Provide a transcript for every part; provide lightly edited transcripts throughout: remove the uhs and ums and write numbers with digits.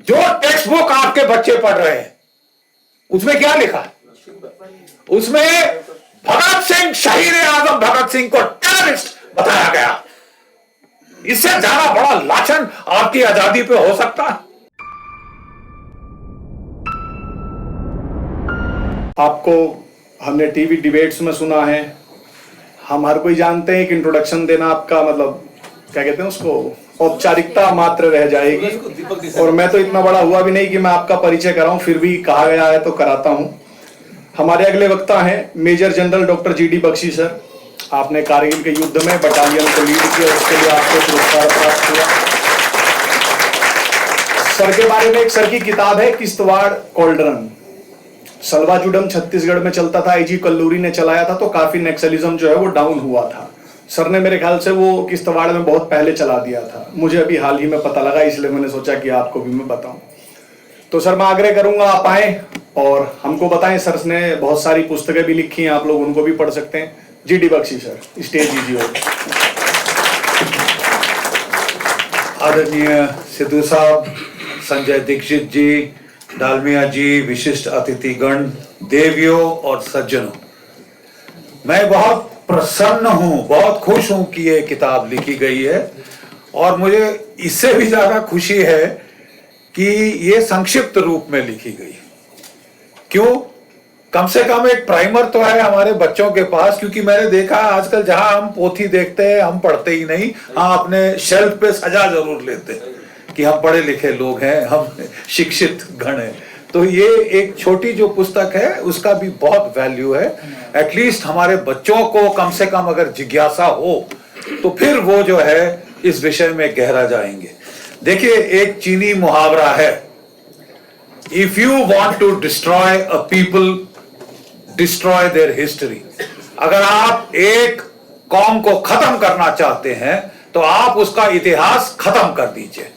जो text book आपके बच्चे पढ़ रहे हैं उसमें क्या लिखा है? उसमें भगत सिंह, शहीद आजम भगत सिंह को टेररिस्ट बताया गया। इससे ज्यादा बड़ा लाछन आपकी आजादी पे हो सकता है? आपको हमने टीवी डिबेट्स में सुना है, हम हर कोई जानते हैं कि इंट्रोडक्शन देना आपका मतलब क्या कहते हैं उसको, औपचारिकता मात्र रह जाएगी। और मैं तो इतना बड़ा हुआ भी नहीं कि मैं आपका परिचय कराऊं, फिर भी कहा गया है तो कराता हूं। हमारे अगले वक्ता हैं major general doctor GD Bakshi sir. आपने कारगिल के युद्ध में बटालियन को लीड किया, उसके लिए आपको पुरस्कार प्राप्त हुआ। सर के बारे में एक सर की किताब है किश्तवाड़ कॉल्ड्रन, सलवाजुडम छत्तीसगढ़ में चलता था, आईजी कल्लूरी ने चलाया था, तो काफी नक्सलिज्म जो है वो डाउन हुआ था। सर ने मेरे ख्याल से वो किश्तवाड़ में बहुत पहले चला दिया था, मुझे अभी हाल ही में पता लगा, इसलिए मैंने सोचा कि आपको भी मैं बताऊं। तो सर मैं आग्रह करूंगा आप आए और हमको बताएं। सर ने बहुत सारी पुस्तकें भी लिखी हैं, आप लोग उनको भी पढ़ सकते हैं। जीडी बख्शी सर, स्टेज दीजिए। आदरणीय सिद्धू साहब, संजय दीक्षित जी, डालमिया जी, विशिष्ट अतिथिगण, देवियों और सज्जनों, मैं बहुत प्रसन्न हूं, बहुत खुश हूं कि ये किताब लिखी गई है। और मुझे इससे भी ज्यादा खुशी है कि ये संक्षिप्त रूप में लिखी गई। क्यों? कम से कम एक प्राइमर तो है हमारे बच्चों के पास, क्योंकि मैंने देखा आजकल जहां हम पोथी देखते हैं हम पढ़ते ही नहीं, हाँ अपने शेल्फ पे सजा जरूर लेते हैं कि हम पढ़े लिखे लोग हैं, हम शिक्षित गण हैं। तो ये एक छोटी जो पुस्तक है उसका भी बहुत वैल्यू है। एटलीस्ट हमारे बच्चों को कम से कम अगर जिज्ञासा हो तो फिर वो जो है इस विषय में गहरा जाएंगे। देखिए, एक चीनी मुहावरा है, if you want to destroy a people, destroy their history. अगर आप एक कौम को खत्म करना चाहते हैं तो आप उसका इतिहास खत्म कर दीजिए।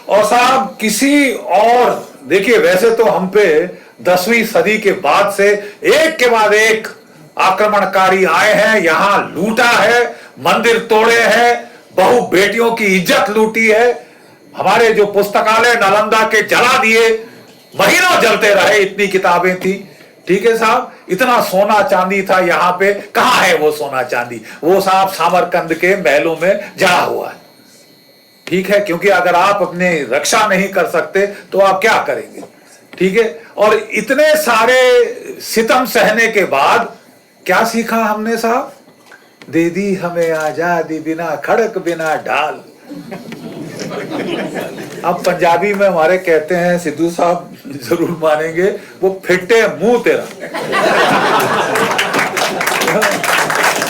और साहब किसी और, देखिए वैसे तो हम पे 10वीं सदी के बाद से एक के बाद एक आक्रमणकारी आए हैं, यहां लूटा है, मंदिर तोड़े हैं, बहु बेटियों की इज्जत लूटी है, हमारे जो पुस्तकालय नालंदा के जला दिए, महीनों जलते रहे, इतनी किताबें थी। ठीक है साहब, इतना सोना चांदी था यहाँ पे, कहां है वो सोना चांदी? वो साहब सामरकंद के महलों में जला हुआ है। ठीक है, क्योंकि अगर आप अपने रक्षा नहीं कर सकते तो आप क्या करेंगे? ठीक है, और इतने सारे सितम सहने के बाद क्या सीखा हमने साहब? दे दी हमें आजादी बिना खड़क बिना ढाल। अब पंजाबी में हमारे कहते हैं, सिद्धू साहब जरूर मानेंगे, वो फिट्टे मुंह तेरा,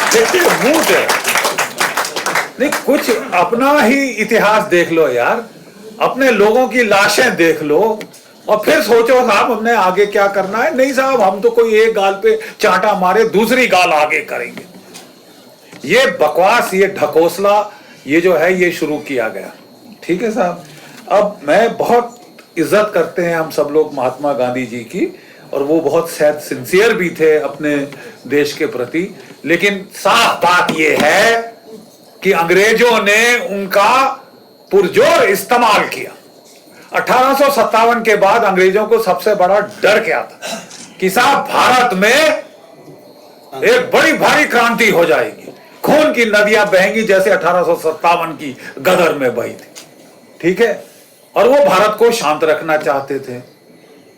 फिट्टे मुंह तेरा। नहीं, कुछ अपना ही इतिहास देख लो यार, अपने लोगों की लाशें देख लो और फिर सोचो साहब हमने आगे क्या करना है। नहीं साहब, हम तो कोई एक गाल पे चांटा मारे दूसरी गाल आगे करेंगे। ये बकवास, ये ढकोसला, ये जो है ये शुरू किया गया। ठीक है साहब, अब मैं बहुत इज्जत करते हैं हम सब लोग महात्मा गांधी जी की, और वो बहुत शायद सिंसियर भी थे अपने देश के प्रति, लेकिन साफ बात ये है कि अंग्रेजों ने उनका पुरजोर इस्तेमाल किया। 1857 के बाद अंग्रेजों को सबसे बड़ा डर क्या था कि साहब भारत में एक बड़ी भारी क्रांति हो जाएगी, खून की नदियां बहेंगी जैसे 1857 की गदर में बही थी। ठीक है, और वो भारत को शांत रखना चाहते थे,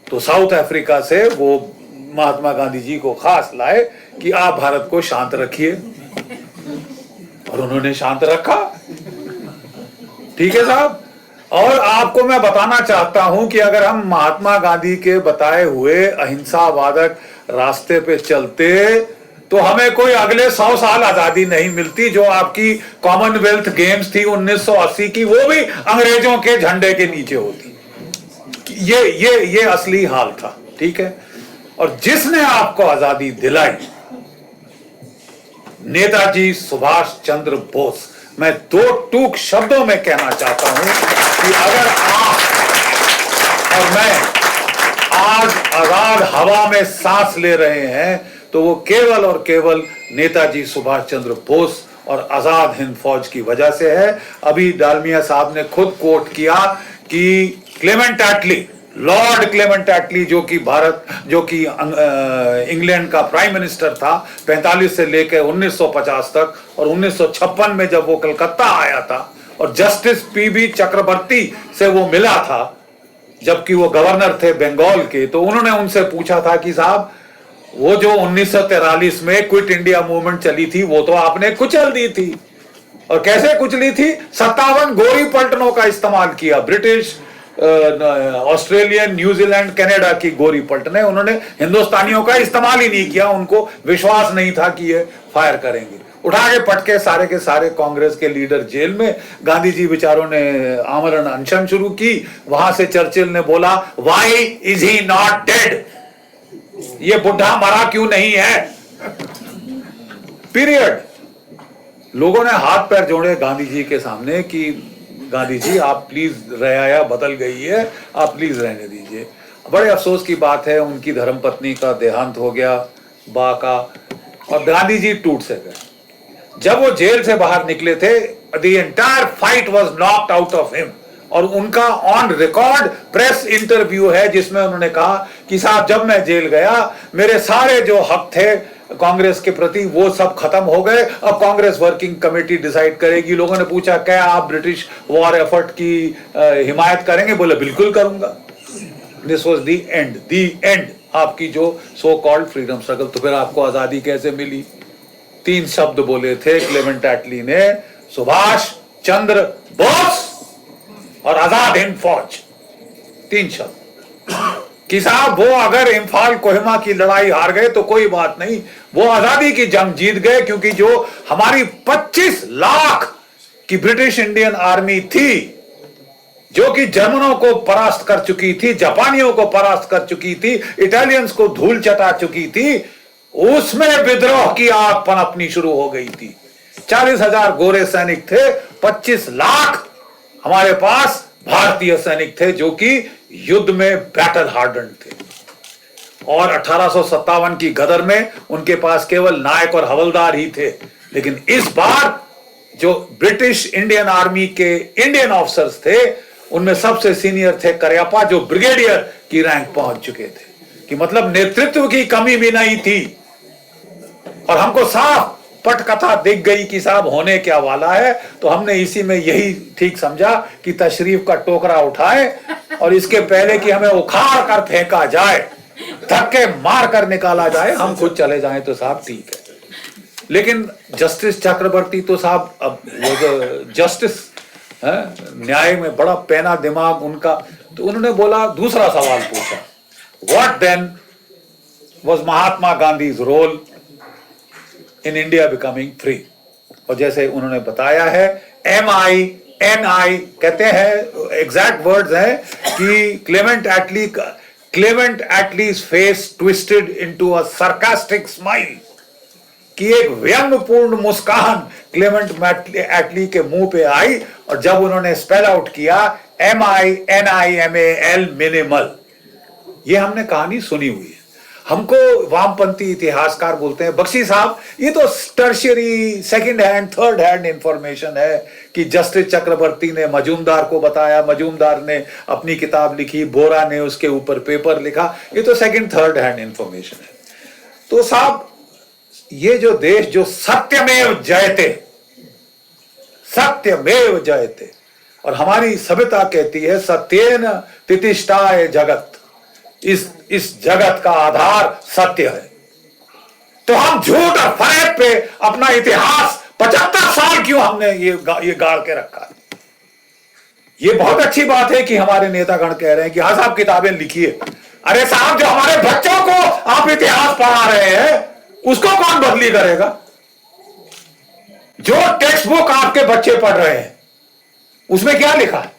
तो साउथ अफ्रीका से वो महात्मा गांधी जी को खास लाए कि आप भारत को शांत रखिए, और उन्होंने शांत रखा। ठीक है साहब, और आपको मैं बताना चाहता हूं कि अगर हम महात्मा गांधी के बताए हुए अहिंसावादक रास्ते पे चलते तो हमें कोई अगले 100 साल आजादी नहीं मिलती। जो आपकी कॉमनवेल्थ गेम्स थी 1980 की, वो भी अंग्रेजों के झंडे के नीचे होती। ये असली हाल था। ठीक है, और जिसने आपको आजादी दिलाई, नेताजी सुभाष चंद्र बोस। मैं दो टूक शब्दों में कहना चाहता हूं कि अगर आप और मैं आज आजाद हवा में सांस ले रहे हैं तो वो केवल और केवल नेताजी सुभाष चंद्र बोस और आजाद हिंद फौज की वजह से है। अभी डालमिया साहब ने खुद कोट किया कि क्लेमेंट एटली, लॉर्ड क्लेमेंट एटली, जो कि इंग्लैंड का प्राइम मिनिस्टर था 45 से लेकर 1950 तक, और 1956 में जब वो कलकत्ता आया था और जस्टिस पीबी चक्रवर्ती से वो मिला था, जबकि वो गवर्नर थे बंगाल के, तो उन्होंने उनसे पूछा था कि साहब, वो जो 1943 में क्विट इंडिया मूवमेंट चली थी वो तो आपने कुचल दी थी, और कैसे कुचली थी? 57 गोरी पलटनों का इस्तेमाल किया, ब्रिटिश, ऑस्ट्रेलियन, न्यूजीलैंड, कनाडा की गोरी पलटने, उन्होंने हिंदुस्तानियों का इस्तेमाल ही नहीं किया, उनको विश्वास नहीं था कि ये फायर करेंगे। उठा के पटके सारे के सारे कांग्रेस के लीडर जेल में। गांधी जी बेचारों ने आमरण अनशन शुरू की। वहां से चर्चिल ने बोला, why is he not dead, ये बुढ़ा मरा क्यों नहीं है, पीरियड। लोगों ने हाथ पैर जोड़े गांधी जी के सामने कि गांधी जी आप प्लीज, रया बदल गई है, आप प्लीज रहने दीजिए। बड़े अफसोस की बात है, उनकी धर्मपत्नी का देहांत हो गया, बा का, और गांधी जी टूट से गए। जब वो जेल से बाहर निकले थे, the entire fight was knocked out of him, और उनका ऑन रिकॉर्ड प्रेस इंटरव्यू है जिसमें उन्होंने कहा कि साहब, जब मैं जेल गया मेरे सारे जो हक थे कांग्रेस के प्रति वो सब खत्म हो गए, अब कांग्रेस वर्किंग कमेटी डिसाइड करेगी। लोगों ने पूछा, क्या आप ब्रिटिश वॉर एफर्ट की हिमायत करेंगे? बोले बिल्कुल करूंगा। दिस वाज द एंड आपकी जो सो कॉल्ड फ्रीडम स्ट्रगल। तो फिर आपको आजादी कैसे मिली? 3 शब्द बोले थे क्लेमेंट एटली ने, सुभाष चंद्र बोस और आजाद हिंद फौज, 3 शब्द। कि साहब, वो अगर इम्फाल कोहिमा की लड़ाई हार गए तो कोई बात नहीं, वो आजादी की जंग जीत गए, क्योंकि जो हमारी 25 लाख की ब्रिटिश इंडियन आर्मी थी, जो कि जर्मनों को परास्त कर चुकी थी, जापानियों को परास्त कर चुकी थी, इटालियंस को धूल चटा चुकी थी, उसमें विद्रोह की आग पनपनी शुरू हो गई थी। 40,000 गोरे सैनिक थे, 25 लाख हमारे पास भारतीय सैनिक थे जो कि युद्ध में बैटल हार्डन थे। और 1857 की गदर में उनके पास केवल नायक और हवलदार ही थे। लेकिन इस बार जो ब्रिटिश इंडियन आर्मी के इंडियन ऑफिसर्स थे, उनमें सबसे सीनियर थे करियप्पा, जो ब्रिगेडियर की रैंक पहुंच चुके थे, कि मतलब नेतृत्व की कमी भी नहीं थी। और हमको साफ पटकथा दिख गई कि साहब होने क्या वाला है, तो हमने इसी में यही ठीक समझा कि तशरीफ का टोकरा उठाए, और इसके पहले कि हमें उखाड़ कर फेंका जाए, धक्के मार कर निकाला जाए, हम खुद चले जाएं तो साहब ठीक है। लेकिन जस्टिस चक्रवर्ती तो साहब, अब वो जो जस्टिस न्याय में बड़ा पैना दिमाग उनका, तो उन्होंने बोला, दूसरा सवाल पूछा, what then was Mahatma Gandhi's role in India becoming free. और जैसे उन्होंने बताया है, MINI कहते हैं, एग्जैक्ट वर्ड्स हैं कि Clement Attlee's face twisted into a sarcastic smile, कि एक व्यंग्यपूर्ण मुस्कान क्लेमेंट एटली के मुंह पे आई, और जब उन्होंने स्पेल आउट किया MINIMAL, मिनिमल, ये हमने कहानी सुनी हुई है। हमको वामपंथी इतिहासकार बोलते हैं, बख्शी साहब, ये तो tertiary, second hand, third hand information है कि जस्टिस चक्रवर्ती ने मजूमदार को बताया, मजूमदार ने अपनी किताब लिखी, बोरा ने उसके ऊपर पेपर लिखा, ये तो सेकंड थर्ड हैंड इंफॉर्मेशन है। तो साहब, ये जो देश जो सत्यमेव जयते, और हमारी सभ्यता कहती है सत्येन तितिष्ठाय जगत, इस जगत का आधार सत्य है। तो हम झूठ और फरेब पे अपना इतिहास 75 साल क्यों हमने ये गाड़ के रखा है? ये बहुत अच्छी बात है कि हमारे नेतागण कह रहे हैं कि हाँ साहब, किताबें लिखिए। अरे साहब, जो हमारे बच्चों को आप इतिहास पढ़ा रहे हैं, उसको कौन बदली करेगा? जो टेक्स्ट बुक आपके बच्चे पढ़ रहे हैं, उसमें क्या लिखा है?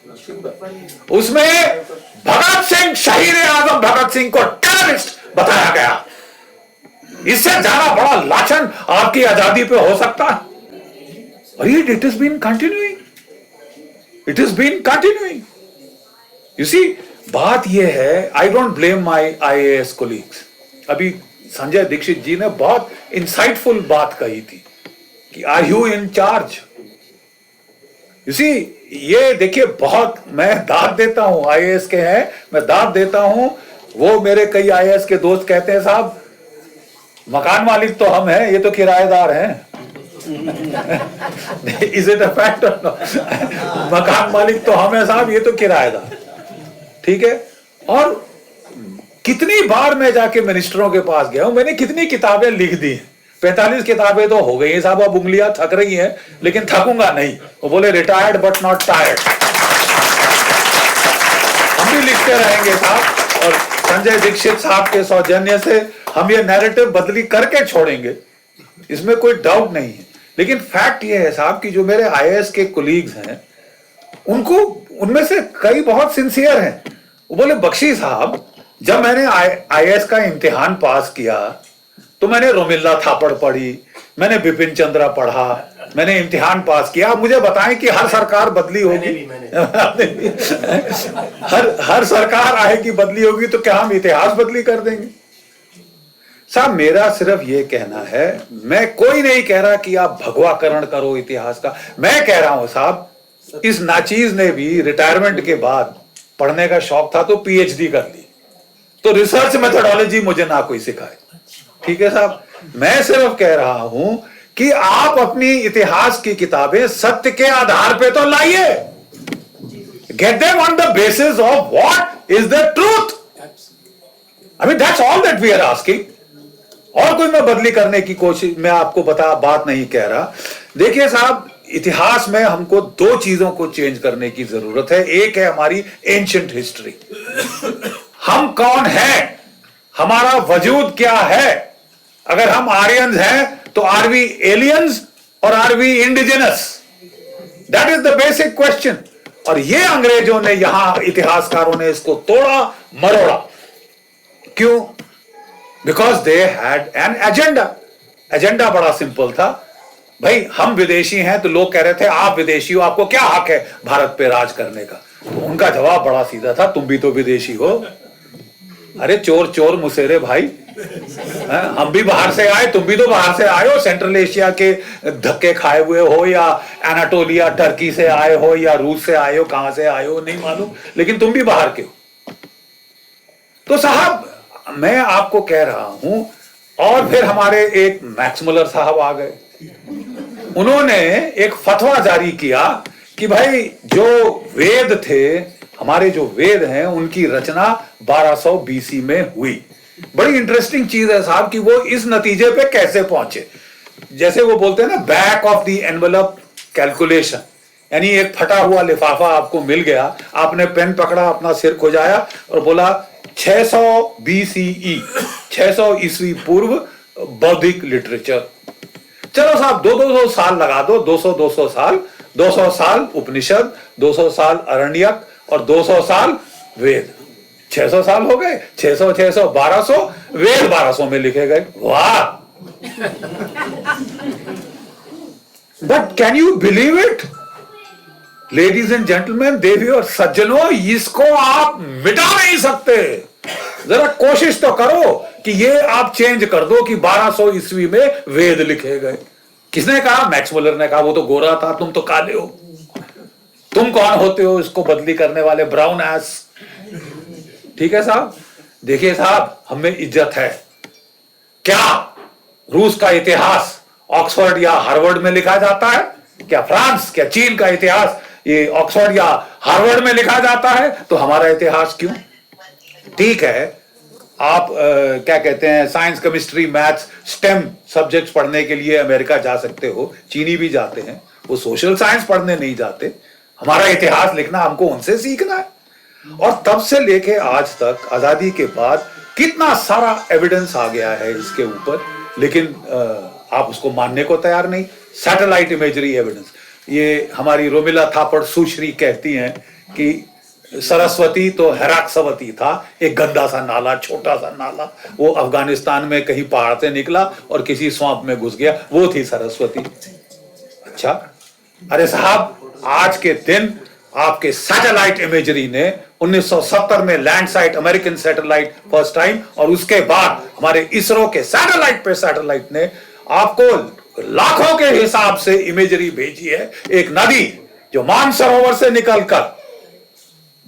उसमें भगत सिंह, शहीद आजम भगत सिंह को टेररिस्ट बताया गया। इससे ज्यादा बड़ा लाछन आपकी आजादी पे हो सकता है? It is been continuing. You see, बात यह है, I don't blame my IAS colleagues. अभी संजय दीक्षित जी ने बहुत इंसाइटफुल बात कही थी कि आर यू इन चार्ज? इसी ये देखिए, बहुत मैं दाद देता हूं, आईएएस के हैं, मैं दाद देता हूं। वो मेरे कई आईएएस के दोस्त कहते हैं साहब मकान मालिक तो हम हैं, ये तो किराएदार हैं। Is it a fact? मकान मालिक तो हम हैं साहब, ये तो किराएदार। ठीक है। और कितनी बार मैं जाके मिनिस्टरों के पास गया हूं, मैंने कितनी किताबें लिख दी हैं। 45 किताबें तो हो गई हैं साहब, अब उंगलियां थक रही हैं, लेकिन थकूंगा नहीं। वो बोले रिटायर्ड बट नॉट टायर्ड। हम भी लिखते रहेंगे साहब, और संजय दीक्षित साहब के सौजन्य से हम ये नैरेटिव बदली करके छोड़ेंगे, इसमें कोई डाउट नहीं है। लेकिन फैक्ट ये है साहब कि जो मेरे आईएएस के कोलीग्स हैं, उनको उनमें से कई बहुत सिंसियर हैं। वो बोले बख्शी साहब, जब मैंने आईएएस का इम्तिहान पास किया तो मैंने रोमिल्ला थापड़ पढ़ी, मैंने बिपिन चंद्रा पढ़ा, मैंने इम्तिहान पास किया। आप मुझे बताएं कि हर सरकार बदली होगी, हर सरकार आएगी बदली होगी, तो क्या हम इतिहास बदली कर देंगे? साहब मेरा सिर्फ ये कहना है, मैं कोई नहीं कह रहा कि आप भगवाकरण करो इतिहास का। मैं कह रहा हूं साहब, इस नाचीज ने भी रिटायरमेंट के बाद पढ़ने का शौक था तो पीएचडी कर ली, तो रिसर्च मेथोडोलॉजी मुझे ना कोई सिखाए। ठीक है साहब, मैं सिर्फ कह रहा हूं कि आप अपनी इतिहास की किताबें सत्य के आधार पे तो लाइए। Get them on the basis of what is the truth. I mean that's all that we are asking. और कोई मैं बदली करने की कोशिश, मैं आपको बात नहीं कह रहा। देखिए साहब, इतिहास में हमको दो चीजों को चेंज करने की जरूरत है। एक है हमारी एंशिएंट हिस्ट्री, हम कौन हैं, हमारा वजूद क्या है। अगर हम आर्यंस हैं तो आर वी एलियंस और are we indigenous? That is the basic question. और ये अंग्रेजों ने, यहां इतिहासकारों ने इसको तोड़ा मरोड़ा। क्यों? Because they had an agenda. Agenda बड़ा सिंपल था, भाई हम विदेशी हैं, तो लोग कह रहे थे आप विदेशी हो, आपको क्या हक है भारत पे राज करने का? तो उनका जवाब बड़ा सीधा था, तुम भी तो विदेशी हो। अरे चोर चोर मुसेरे भाई, हम भी बाहर से आए, तुम भी तो बाहर से आए हो। सेंट्रल एशिया के धक्के खाए हुए हो, या एनाटोलिया टर्की से आए हो, या रूस से आए हो, कहां से आए हो नहीं मालूम, लेकिन तुम भी बाहर के हो। तो साहब मैं आपको कह रहा हूं, और फिर हमारे एक मैक्स मुलर साहब आ गए, उन्होंने एक फतवा जारी किया कि भाई जो वेद थे, हमारे जो वेद हैं, उनकी रचना 1200 बीसी में हुई। बड़ी इंटरेस्टिंग चीज है साहब कि वो इस नतीजे पे कैसे पहुंचे। जैसे वो बोलते हैं ना, back of the envelope calculation, यानी एक फटा हुआ लिफाफा आपको मिल गया, आपने पेन पकड़ा, अपना सिर खुजाया और बोला 600 BCE, 600 ईस्वी पूर्व बौद्धिक लिटरेचर। चलो साहब 200 साल लगा दो, 200 साल, 200 साल उपनिषद, 200 साल अरण्यक और 200 साल वेद। 600 साल हो गए, 600 600 1200, वेद 1200 में लिखे गए। वाह! But can you believe it ladies and gentleman, देवियों और सज्जनों, इसको आप मिटा नहीं सकते। जरा कोशिश तो करो कि ये आप चेंज कर दो कि 1200 ईस्वी में वेद लिखे गए। किसने कहा? मैक्स मुलर ने कहा। वो तो गोरा था, तुम तो काले हो। तुम कौन होते हो इसको बदली करने वाले? Brown S. ठीक है साहब, देखिए साहब, हमें इज्जत है। क्या रूस का इतिहास ऑक्सफोर्ड या हार्वर्ड में लिखा जाता है? क्या फ्रांस, क्या चीन का इतिहास ये ऑक्सफोर्ड या हार्वर्ड में लिखा जाता है? तो हमारा इतिहास क्यों? ठीक है, आप क्या कहते हैं, science, chemistry, maths, stem subjects पढ़ने के लिए अमेरिका जा सकते हो, चीनी भी जाते हैं, वो सोशल साइंस पढ़ने नहीं जाते। हमारा इतिहास लिखना हमको उनसे सीखना है। और तब से लेके आज तक, आजादी के बाद, कितना सारा एविडेंस आ गया है इसके ऊपर, लेकिन आप उसको मानने को तैयार नहीं। सैटेलाइट इमेजरी एविडेंस, ये हमारी रोमिला थापड़ सुश्री कहती हैं कि सरस्वती तो हेराक्सवती था, एक गंदा सा नाला, छोटा सा नाला, वो अफगानिस्तान में कहीं पहाड़ से निकला और किसी स्वाम्प में घुस गया, वो थी सरस्वती। अच्छा, अरे साहब, आज के दिन आपके सैटेलाइट इमेजरी ने 1970 में लैंडसाइट, अमेरिकन सैटेलाइट फर्स्ट टाइम, और उसके बाद हमारे इसरो के सैटेलाइट पे सैटेलाइट ने आपको लाखों के हिसाब से इमेजरी भेजी है। एक नदी जो मानसरोवर से निकलकर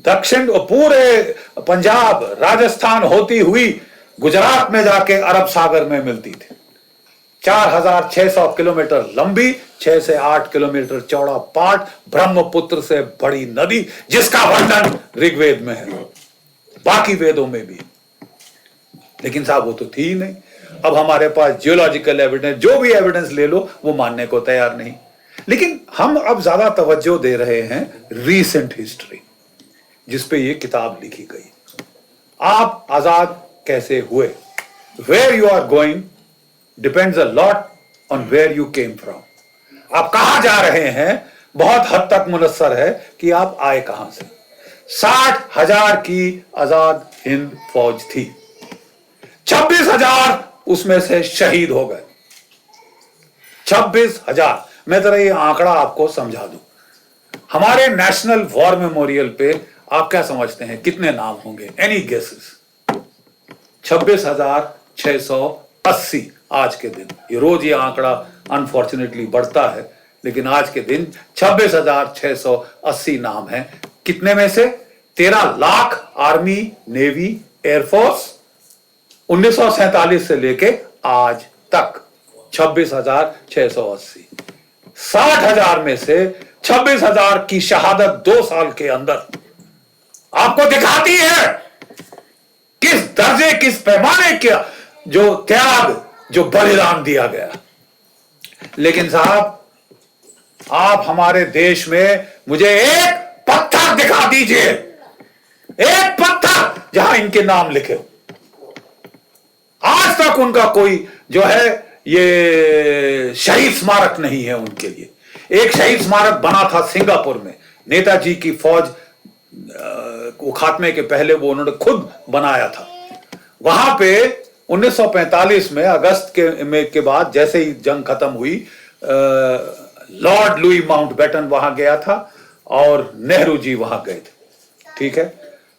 दक्षिण और पूरे पंजाब राजस्थान होती हुई गुजरात में जाके अरब सागर में मिलती थी। 4600 किलोमीटर लंबी, 6 से 8 किलोमीटर चौड़ा पाट, ब्रह्मपुत्र से बड़ी नदी, जिसका वर्णन ऋग्वेद में है, बाकी वेदों में भी। लेकिन साहब वो तो थी ही नहीं। अब हमारे पास जियोलॉजिकल एविडेंस, जो भी एविडेंस ले लो, वो मानने को तैयार नहीं। लेकिन हम अब ज्यादा तवज्जो दे रहे हैं रीसेंट हिस्ट्री, जिसपे ये किताब लिखी गई। आप आजाद कैसे हुए, where you are going depends a lot on where you came from. आप कहां जा रहे हैं बहुत हद तक मुनस्सर है कि आप आए कहां से। 60,000 की आजाद हिंद फौज थी, 26,000 उसमें से शहीद हो गए। 26,000। मैं जरा ये आंकड़ा आपको समझा दूं। हमारे नेशनल वॉर मेमोरियल पे आप क्या समझते हैं कितने नाम होंगे? Any guesses? 26,680 आज के दिन। ये रोज ये आंकड़ा अनफॉर्चुनेटली बढ़ता है, लेकिन आज के दिन 26,680 नाम हैं। कितने में से? 13 लाख आर्मी, नेवी, एयरफोर्स 1947 से लेके आज तक 26,680। 60,000 में से 26,000 की शहादत 2 साल के अंदर आपको दिखाती है किस दर्जे, किस पैमाने का जो त्याग, जो बलिदान दिया गया। लेकिन साहब, आप हमारे देश में मुझे एक पत्थर दिखा दीजिए, एक पत्थर जहां इनके नाम लिखे। आज तक उनका कोई जो है ये शहीद स्मारक नहीं है उनके लिए। एक शहीद स्मारक बना था सिंगापुर में, नेताजी की फौज को खात्मे के पहले वो उन्होंने खुद बनाया था। वहां पे 1945 में अगस्त के बाद जैसे ही जंग खत्म हुई, लॉर्ड लुई माउंटबेटन वहां गया था और नेहरू जी वहां गए थे। ठीक है,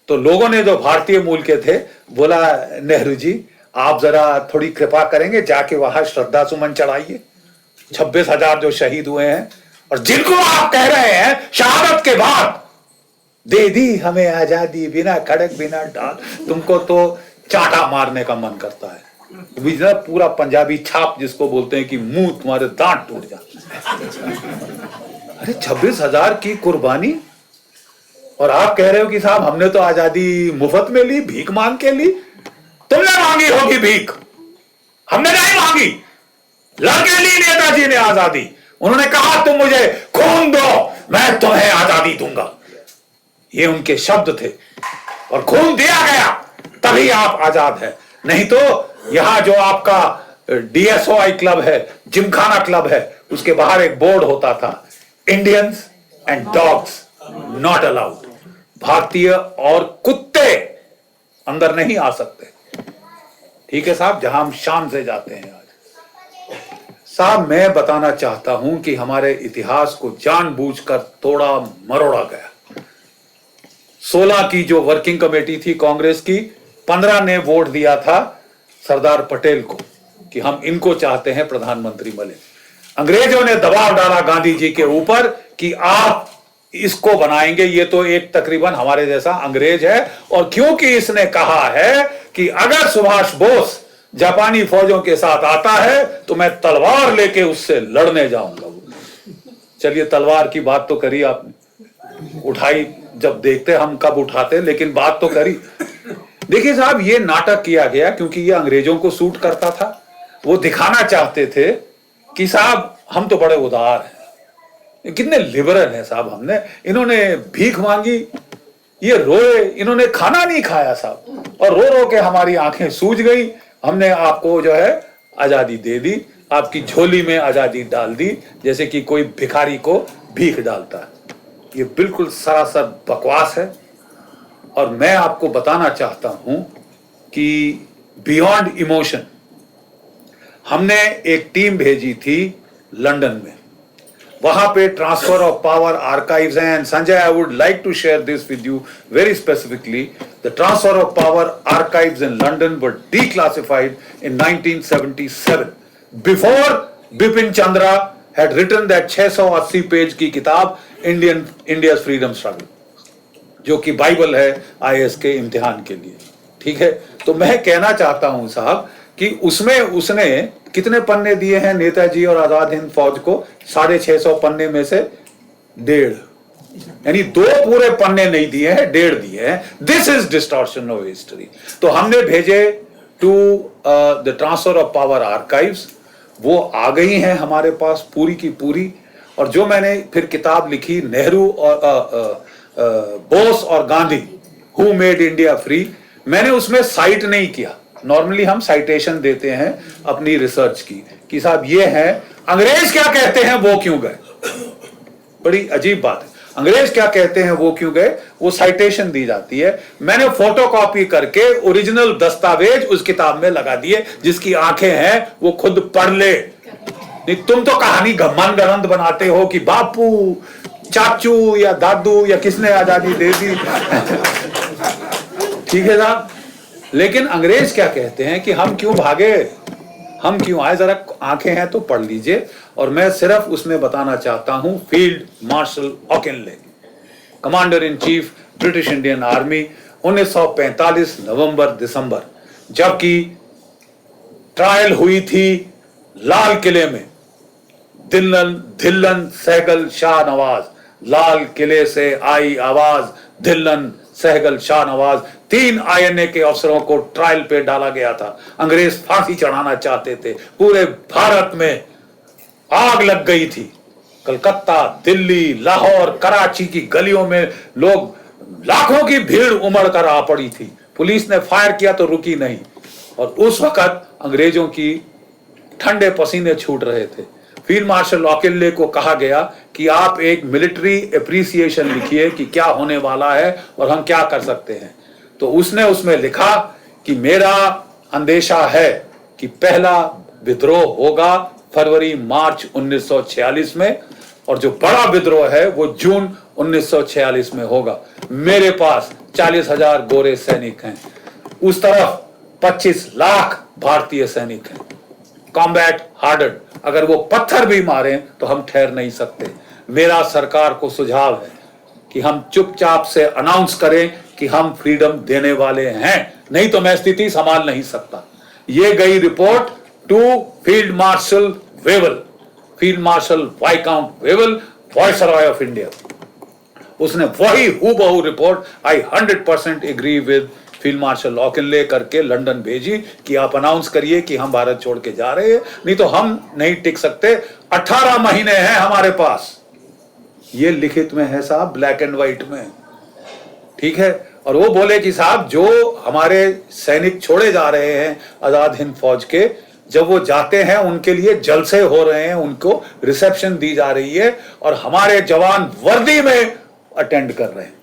तो लोगों ने जो भारतीय मूल के थे बोला, नेहरू जी आप जरा थोड़ी कृपा करेंगे, जाके वहां श्रद्धा सुमन चढ़ाइए। 26,000 जो शहीद हुए हैं और जिनको आप कह रहे हैं शहादत के बाद दे दी हमें आजादी, बिना खड़क बिना डाल, तुमको तो चाटा मारने का मन करता है। पूरा पंजाबी छाप जिसको बोलते हैं कि मुंह तुम्हारे दांत टूट जा। अरे 26,000 की कुर्बानी, और आप कह रहे हो कि साहब हमने तो आजादी मुफ्त में ली, भीख मांग के ली। तुमने मांगी होगी भीख, हमने नहीं मांगी। लड़के ली नेताजी ने आजादी। उन्होंने कहा तुम मुझे खून दो, मैं तुम्हें आजादी दूंगा। ये उनके शब्द थे और खून दिया गया, तभी आप आजाद है। नहीं तो यहां जो आपका DSOI क्लब है, जिमखाना क्लब है, उसके बाहर एक बोर्ड होता था, Indians and dogs not allowed. भारतीय और कुत्ते अंदर नहीं आ सकते। ठीक है साहब, जहां हम शान से जाते हैं। आज साहब मैं बताना चाहता हूं कि हमारे इतिहास को जानबूझकर तोड़ा मरोड़ा गया। 16 की जो वर्किंग कमेटी थी कांग्रेस की, 15 ने वोट दिया था सरदार पटेल को कि हम इनको चाहते हैं प्रधानमंत्री बने। अंग्रेजों ने दबाव डाला गांधी जी के ऊपर कि आप इसको बनाएंगे, ये तो एक तकरीबन हमारे जैसा अंग्रेज है। और क्योंकि इसने कहा है कि अगर सुभाष बोस जापानी फौजों के साथ आता है तो मैं तलवार लेके उससे लड़ने जाऊंगा। चलिए, तलवार की बात तो करी आपने, उठाई, जब देखते हम कब उठाते, लेकिन बात तो करी। देखिए साहब, ये नाटक किया गया क्योंकि ये अंग्रेजों को सूट करता था। वो दिखाना चाहते थे कि साहब हम तो बड़े उदार हैं, कितने लिबरल हैं साहब। हमने, इन्होंने भीख मांगी, ये रोए, इन्होंने खाना नहीं खाया साहब, और रो रो के हमारी आंखें सूज गई। हमने आपको जो है आजादी दे दी, आपकी झोली में आजादी डाल दी, जैसे कि कोई भिखारी को भीख डालता है। ये बिल्कुल सरासर बकवास है। और मैं आपको बताना चाहता हूं कि बियॉन्ड इमोशन हमने एक टीम भेजी थी लंदन में। वहां पे ट्रांसफर ऑफ पावर आर्काइव्स हैं। And Sanjay, I would like to share this with you very specifically. The transfer of power archives in London were declassified in 1977 before Bipin Chandra had written that 680 page की किताब India freedom struggle, जो कि Bible है IAS के इम्तिहान के लिए। ठीक है, तो मैं कहना चाहता हूं साहब कि उसमें उसने कितने पन्ने दिए हैं नेताजी और आजाद हिंद फौज को? 650 पन्ने में से 1.5, यानी 2 पूरे पन्ने नहीं दिए हैं, 1.5 दिए हैं। This is distortion of history. तो हमने भेजे to the transfer of power archives, वो आ गई हैं हमारे पास पूरी की पूरी। और जो मैंने फिर किताब लिखी नेहरू और बोस और Gandhi, who made India free, मैंने उसमें साइट नहीं किया। नॉर्मली हम साइटेशन देते हैं अपनी रिसर्च की कि साहब ये है, अंग्रेज क्या कहते हैं वो क्यों गए। बड़ी अजीब बात है, अंग्रेज क्या कहते हैं वो क्यों गए, वो साइटेशन दी जाती है। मैंने फोटोकॉपी करके ओरिजिनल दस्तावेज उस किताब में लगा दिए, जिसकी आंखें हैं वो खुद पढ़ ले। नहीं तुम तो कहानी मन गरंद बनाते हो कि बापू, चाचू या दादू या किसने आजादी दे दी। ठीक है साहब, लेकिन अंग्रेज क्या कहते हैं कि हम क्यों भागे, हम क्यों आए, जरा आंखें हैं तो पढ़ लीजिए। और मैं सिर्फ उसमें बताना चाहता हूं, field marshal Auchinleck, commander in chief British Indian army, 1945 नवंबर दिसंबर, जबकि ट्रायल हुई थी लाल किले में, धिल्लन सहगल शाह नवाज, लाल किले से आई आवाज, धिल्लन सहगल शाह नवाज, 3 आईएनए के अफसरों को ट्रायल पे डाला गया था। अंग्रेज फांसी चढ़ाना चाहते थे, पूरे भारत में आग लग गई थी। कलकत्ता, दिल्ली, लाहौर, कराची की गलियों में लोग, लाखों की भीड़ उमड़ कर आ पड़ी थी। पुलिस ने फायर किया तो रुकी नहीं। और उस वक्त अंग्रेजों की ठंडे पसीने छूट रहे थे। फील्ड मार्शल ऑकिनले को कहा गया कि आप एक मिलिट्री एप्रिसिएशन लिखिए कि क्या होने वाला है और हम क्या कर सकते हैं। तो उसने उसमें लिखा कि मेरा अंदेशा है कि पहला विद्रोह होगा फरवरी मार्च 1946 में, और जो बड़ा विद्रोह है वो जून 1946 में होगा। मेरे पास 40,000 गोरे सैनिक हैं, उस तरफ 25 लाख भारतीय सैनिक हैं, कॉम्बैट हार्डन। अगर वो पत्थर भी मारें तो हम ठहर नहीं सकते। मेरा सरकार को सुझाव है कि हम चुपचाप से अनाउंस करें कि हम फ्रीडम देने वाले हैं, नहीं तो मैं स्थिति संभाल नहीं सकता। ये गई report to field marshal Wavell, field marshal viscount Wavell, viceroy of India. उसने वही हूबहू report I 100% agree with field marshal Auchinleck करके लंदन भेजी कि आप अनाउंस करिए कि हम भारत छोड़ के जा रहे हैं, नहीं तो हम नहीं टिक सकते। 18 महीने हैं हमारे पास, ये लिखित में है साहब, ब्लैक एंड व्हाइट में। ठीक है, और वो बोले कि साहब जो हमारे सैनिक छोड़े जा रहे हैं आजाद हिंद फौज के, जब वो जाते हैं उनके लिए जलसे हो रहे हैं, उनको रिसेप्शन दी जा रही है और हमारे जवान वर्दी में अटेंड कर रहे हैं।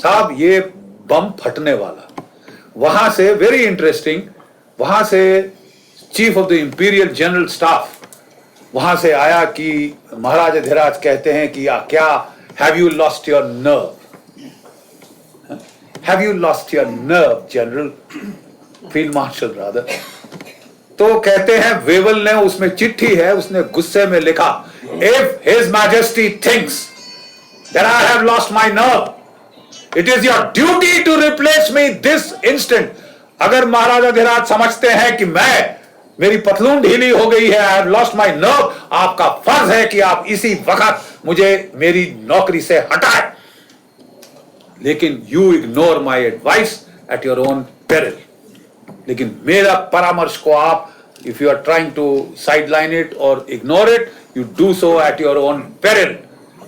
साहब ये बम फटने वाला। वहां से वेरी इंटरेस्टिंग, वहां से chief of the imperial general staff वहां से आया कि महाराज अधिराज कहते हैं कि क्या have you lost your nerve, have you lost your nerve general, field marshal rather. तो कहते हैं वेवल ने, उसमें चिट्ठी है, उसने गुस्से में लिखा, if his majesty thinks that I have lost my nerve, it is your duty to replace me this instant. अगर महाराजा धीराज समझते हैं कि मेरी पतलून ढीली हो गई है, आई हैव लॉस्ट माय नर्व, आपका फर्ज है कि आप इसी वक्त मुझे मेरी नौकरी से हटाएं। लेकिन you ignore my advice at your own peril. लेकिन मेरा परामर्श को आप, if you are trying to sideline it or ignore it, you do so at your own peril.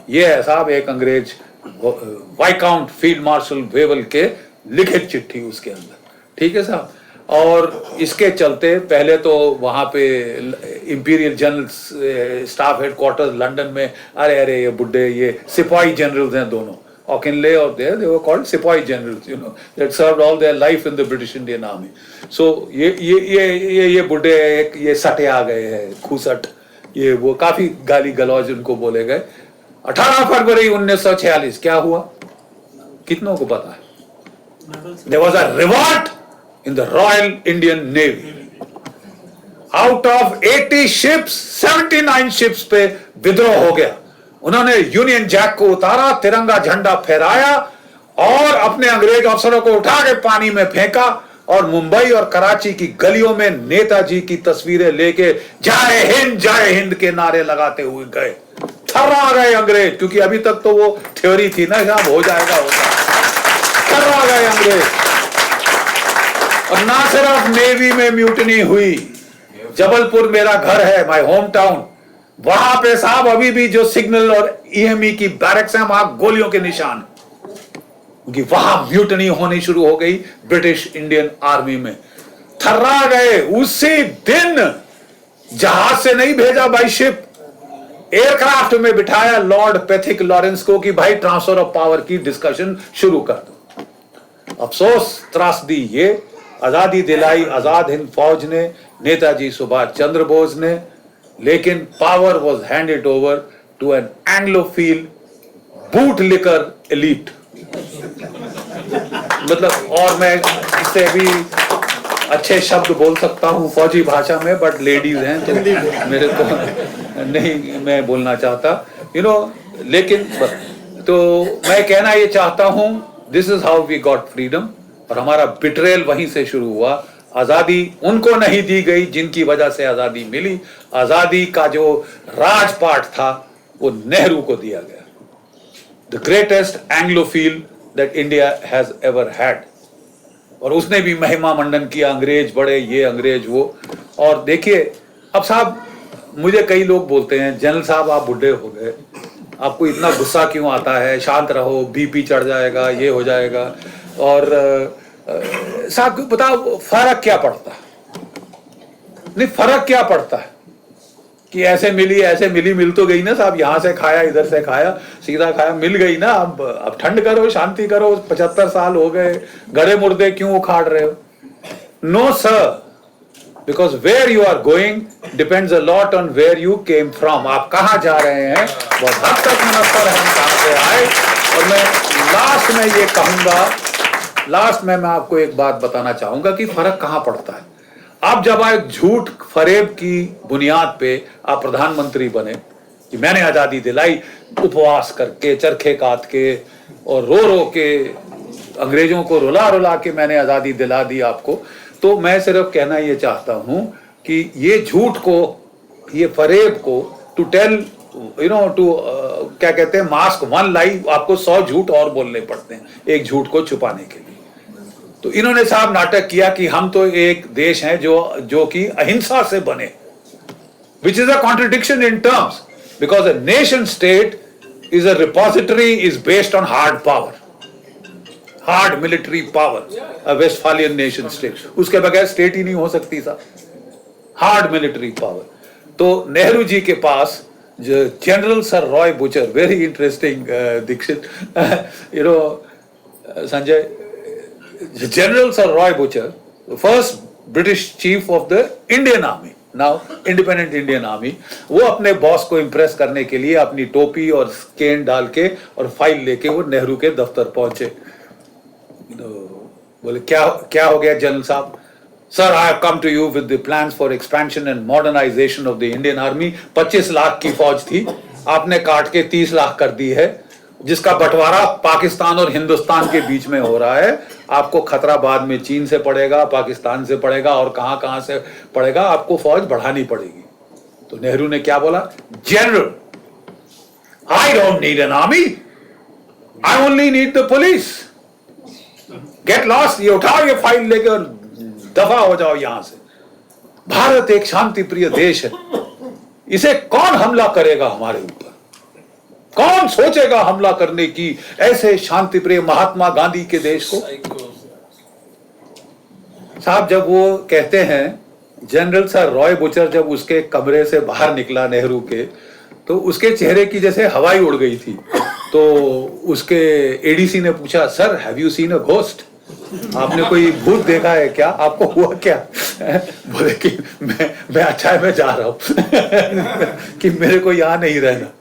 ये है साहब एक अंग्रेज वाइकाउंट फील्ड मार्शल वेवल के लिखित चिट्ठी उसके अंदर। ठीक है साहब, और इसके चलते पहले तो वहां पे imperial general staff headquarters London में, अरे ये बुड्ढे, ये सिपाही जनरल्स हैं दोनों, ऑकिनले और they were called सिपाही generals, you know, that served all their life in the British Indian Army. So ये बुड्ढे, ये सटे आ गए हैं, खूसट, ये वो काफी गाली गलौज उनको बोले गए। 18 फरवरी 1946 क्या हुआ, कितनों को पता है? There was a revolt in the Royal Indian Navy. Out of 80 ships 79 ships पे विद्रोह हो गया। उन्होंने यूनियन जैक को उतारा, तिरंगा झंडा फहराया और अपने अंग्रेज अफसरों को उठा के पानी में फेंका और मुंबई और कराची की गलियों में नेताजी की तस्वीरें लेके जय हिंद के नारे लगाते हुए गए। थर्रा गए अंग्रेज, क्योंकि अभी तक तो वो थ्योरी थी ना, जब हो जाएगा होगा। थर्रा गए अंग्रेज। और ना सिर्फ नेवी में म्यूटनी हुई, जबलपुर मेरा घर है, माय होम टाउन, वहां पे साहब अभी भी जो सिग्नल और ईएमई की बैरक्स हैं वहां गोलियों के निशान, क्योंकि वहां म्यूटनी होनी शुरू हो गई ब्रिटिश इंडियन आर्मी में। थर्रा गए। उसी दिन जहाज से नहीं भेजा बाई शिप, एयरक्राफ्ट में बिठाया लॉर्ड पैथिक लॉरेंस को कि भाई ट्रांसफर ऑफ पावर की डिस्कशन शुरू कर दो। अफसोस त्रासदी ये, आजादी दिलाई आजाद हिंद फौज ने, नेताजी सुभाष चंद्र बोस ने, लेकिन power was handed over to an Anglophile boot licker elite. मतलब, और मैं इससे भी अच्छे शब्द बोल सकता हूं फौजी भाषा में, बट लेडीज हैं तो मेरे को नहीं मैं बोलना चाहता, लेकिन तो मैं कहना ये चाहता हूं, this is how we got freedom. और हमारा बिट्रेल वहीं से शुरू हुआ। आजादी उनको नहीं दी गई जिनकी वजह से आजादी मिली। आजादी का जो राजपाट था वो नेहरू को दिया गया। The greatest Anglophile that India has ever had. और उसने भी महिमा मंडन किया, अंग्रेज बड़े ये अंग्रेज वो। और देखिए अब साहब, मुझे कई लोग बोलते हैं जनरल साहब आप बुढ़े हो गए, आपको इतना गुस्सा क्यों आता है, शांत रहो, बीपी चढ़ जाएगा, ये हो जाएगा। और साहब बताओ फर्क क्या पड़ता है? नहीं, फर्क क्या पड़ता है कि ऐसे मिली मिल तो गई ना साहब, यहां से खाया इधर से खाया, सीधा खाया, मिल गई ना। अब ठंड करो, शांति करो, 75 साल हो गए, गड़े मुर्दे क्यों उखाड़ रहे हो? No sir, because where you are going depends a lot on where you came from. आप कहां जा रहे हैं बहुत हद तक मुनस्सर है हम कहां से आए। और मैं लास्ट में ये कहूंगा, लास्ट में मैं आपको एक बात बताना चाहूंगा कि फर्क कहां पड़ता है। आप जब एक झूठ फरेब की बुनियाद पे आप प्रधानमंत्री बने कि मैंने आजादी दिलाई, उपवास करके, चरखे काट के और रो के अंग्रेजों को रुला रुला के मैंने आजादी दिला दी आपको, तो मैं सिर्फ कहना ये चाहता हूं कि ये झूठ को, ये फरेब को, टू टेल टू क्या कहते हैं, मास्क वन लाई, आपको 100 झूठ और बोलने पड़ते हैं एक झूठ को छुपाने के लिए। तो इन्होंने साहब नाटक किया कि हम तो एक देश हैं जो कि अहिंसा से बने, which is a contradiction in terms, because a nation state is a repository, is based on hard power, hard military power. A Westphalian nation state, उसके बगैर स्टेट ही नहीं हो सकती साहब, हार्ड मिलिट्री पावर। तो नेहरू जी के पास general sir Roy Butcher, very interesting Dixit, Sanjay, General Sir Roy Butcher, the first British chief of the Indian Army, now independent Indian Army, वो अपने बॉस को इम्प्रेस करने के लिए अपनी टोपी और स्केन डाल के और फाइल लेके वो नेहरू के दफ्तर पहुंचे। बोले क्या हो गया जनरल साहब? Sir, I have come to you with the plans for expansion and modernisation of the Indian army. 25 lakh की फौज थी, आपने काट के 30 लाख कर दी है, जिसका बंटवारा पाकिस्तान और हिंदुस्तान के बीच में हो रहा है। आपको खतरा बाद में चीन से पड़ेगा, पाकिस्तान से पड़ेगा और कहां से पड़ेगा, आपको फौज बढ़ानी पड़ेगी। तो नेहरू ने क्या बोला? General, I don't need an army, I only need the police. Get lost, ये उठाओ ये फाइल लेके और दफा हो जाओ यहां से। भारत एक शांति प्रिय देश है, इसे कौन हमला करेगा हमारे ऊपर? कौन सोचेगा हमला करने की ऐसे शांति प्रिय महात्मा गांधी के देश को? साहब, जब वो कहते हैं, जनरल सर रॉय बुचर जब उसके कमरे से बाहर निकला नेहरू के, तो उसके चेहरे की जैसे हवाई उड़ गई थी। तो उसके एडीसी ने पूछा, sir have you seen a ghost? आपने कोई भूत देखा है क्या? आपको हुआ क्या? बोले कि मैं अच्छा है, मैं जा रहा हूं कि मेरे को यहां नहीं रहना।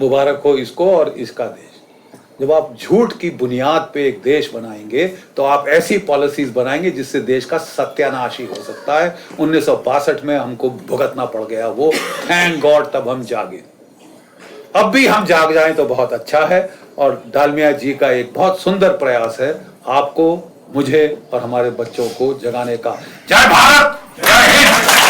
मुबारक हो इसको और इसका देश। जब आप झूठ की बुनियाद पे एक देश बनाएंगे तो आप ऐसी पॉलिसीज बनाएंगे जिससे देश का सत्यानाश ही हो सकता है। 1962 में हमको भुगतना पड़ गया वो, थैंक गॉड तब हम जागे। अब भी हम जाग जाएं तो बहुत अच्छा है। और डालमिया जी का एक बहुत सुंदर प्रयास है आपको, मुझे और हमारे बच्चों को जगाने का। जय भारत, जय हिंद।